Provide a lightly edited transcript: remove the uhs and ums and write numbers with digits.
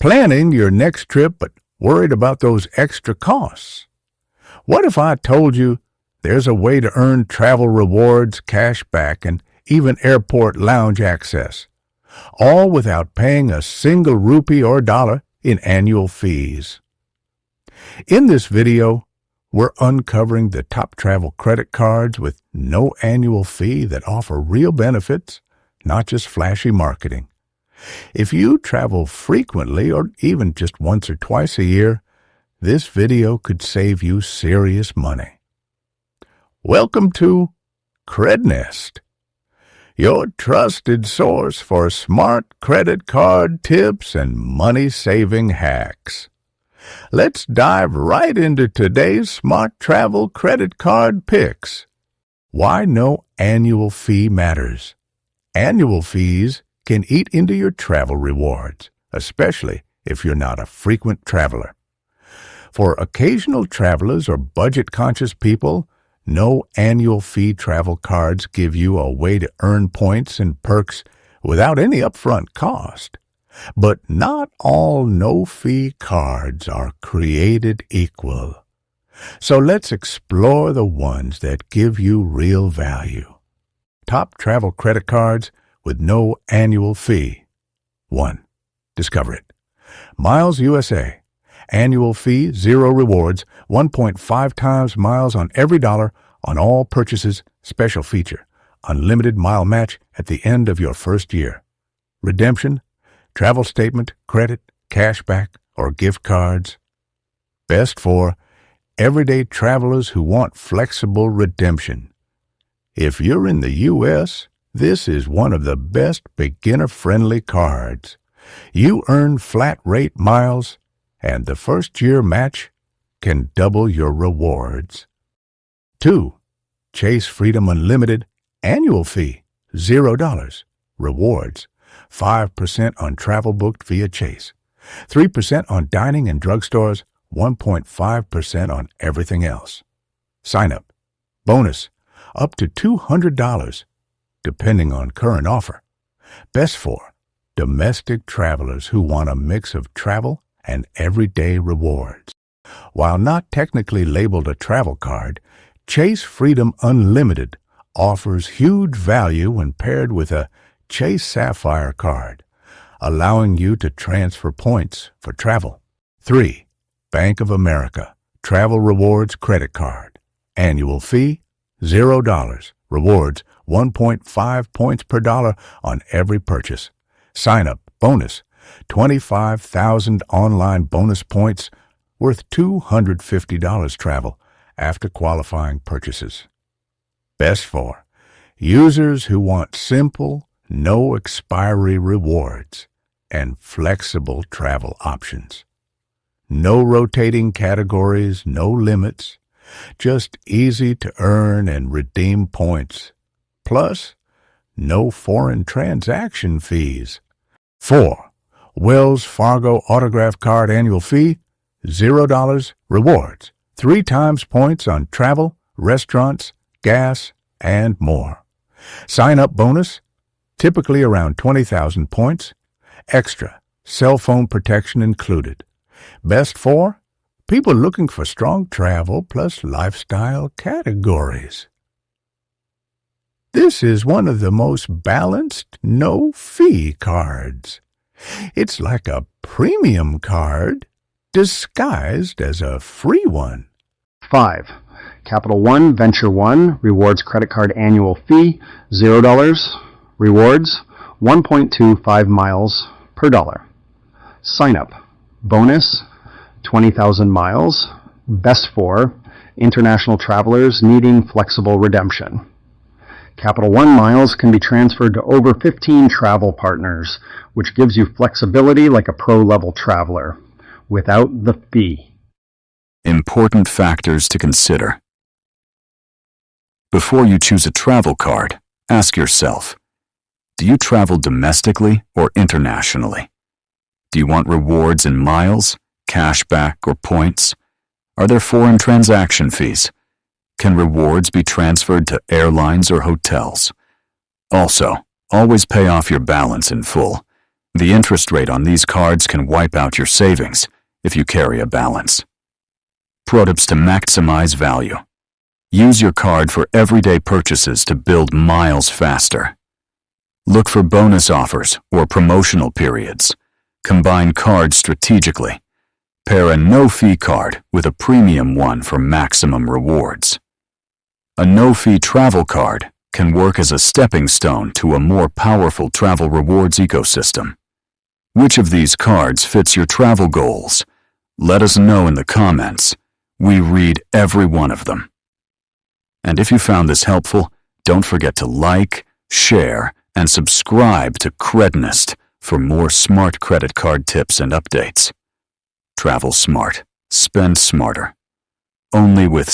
Planning your next trip but worried about those extra costs? What if I told you there's a way to earn travel rewards, cash back, and even airport lounge access, all without paying a single rupee or dollar in annual fees? In this video, we're uncovering the top travel credit cards with no annual fee that offer real benefits, not just flashy marketing. If you travel frequently or even just once or twice a year, this video could save you serious money. Welcome to CREDNEST, your trusted source for smart credit card tips and money-saving hacks. Let's dive right into today's smart travel credit card picks. Why no annual fee matters. Annual fees can eat into your travel rewards, especially if you're not a frequent traveler. For occasional travelers or budget-conscious people, no annual fee travel cards give you a way to earn points and perks without any upfront cost. But not all no-fee cards are created equal. So let's explore the ones that give you real value. Top travel credit cards with no annual fee. 1. Discover it. Miles USA. Annual fee, 0 rewards, 1.5 times miles on every dollar on all purchases. Special feature. Unlimited mile match at the end of your first year. Redemption. Travel statement, credit, cashback, or gift cards. Best for everyday travelers who want flexible redemption. If you're in the U.S., this is one of the best beginner-friendly cards. You earn flat-rate miles, and the first-year match can double your rewards. 2. Chase Freedom Unlimited. Annual fee, $0. Rewards, 5% on travel booked via Chase, 3% on dining and drugstores, 1.5% on everything else. Sign up. Bonus, up to $200, depending on current offer. Best for domestic travelers who want a mix of travel and everyday rewards. While not technically labeled a travel card, Chase Freedom Unlimited offers huge value when paired with a Chase Sapphire card, allowing you to transfer points for travel. 3. Bank of America Travel Rewards Credit Card. Annual fee, $0. Rewards, 1.5 points per dollar on every purchase. Sign up. Bonus, 25,000 online bonus points worth $250 travel after qualifying purchases. Best for users who want simple, no expiry rewards and flexible travel options. No rotating categories, no limits, just easy to earn and redeem points. Plus, no foreign transaction fees. 4. Wells Fargo Autograph Card Annual fee, $0. Rewards, 3 times points on travel, restaurants, gas, and more. Sign-up bonus, typically around 20,000 points. Extra, cell phone protection included. Best for people looking for strong travel plus lifestyle categories. This is one of the most balanced, no-fee cards. It's like a premium card disguised as a free one. 5. Capital One Venture One Rewards Credit Card Annual fee, $0. Rewards, 1.25 miles per dollar. Sign up. Bonus, 20,000 miles. Best for international travelers needing flexible redemption. Capital One miles can be transferred to over 15 travel partners, which gives you flexibility like a pro-level traveler, without the fee. Important factors to consider. Before you choose a travel card, ask yourself, do you travel domestically or internationally? Do you want rewards in miles, cashback, or points? Are there foreign transaction fees? Can rewards be transferred to airlines or hotels? Also, always pay off your balance in full. The interest rate on these cards can wipe out your savings if you carry a balance. Pro tips to maximize value. Use your card for everyday purchases to build miles faster. Look for bonus offers or promotional periods. Combine cards strategically. Pair a no-fee card with a premium one for maximum rewards. A no-fee travel card can work as a stepping stone to a more powerful travel rewards ecosystem. Which of these cards fits your travel goals? Let us know in the comments. We read every one of them. And if you found this helpful, don't forget to like, share, and subscribe to CREDNEST for more smart credit card tips and updates. Travel smart. Spend smarter. Only with